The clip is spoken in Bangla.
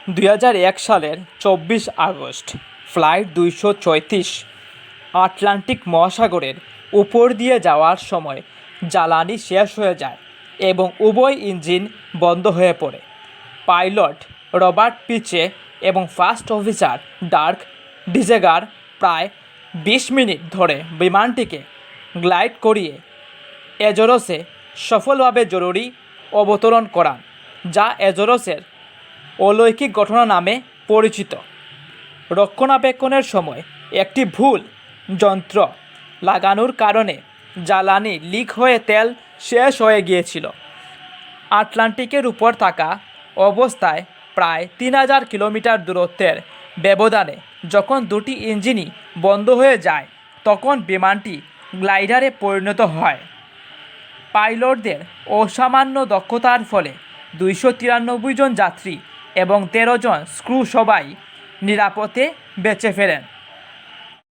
2001 সালের 24 আগস্ট ফ্লাইট 234 আটলান্টিক মহাসাগরের উপর দিয়ে যাওয়ার সময় জ্বালানি শেষ হয়ে যায় এবং উভয় ইঞ্জিন বন্ধ হয়ে পড়ে। পাইলট রবার্ট পিচে এবং ফার্স্ট অফিসার ডার্ক ডিজেগার প্রায় 20 মিনিট ধরে বিমানটিকে গ্লাইড করিয়ে অ্যাজোরসে সফলভাবে জরুরি অবতরণ করান, যা অ্যাজোরসের অলৌকিক ঘটনা নামে পরিচিত। রক্ষণাবেক্ষণের সময় একটি ভুল যন্ত্র লাগানোর কারণে জ্বালানি লিক হয়ে তেল শেষ হয়ে গিয়েছিল। আটলান্টিকের উপর থাকা অবস্থায় প্রায় 3000 কিলোমিটার দূরত্বের ব্যবধানে যখন দুটি ইঞ্জিনই বন্ধ হয়ে যায়, তখন বিমানটি গ্লাইডারে পরিণত হয়। পাইলটদের অসামান্য দক্ষতার ফলে 293 জন যাত্রী এবং 13 জন ক্রু সবাই নিরাপদে বেঁচে ফেরেন।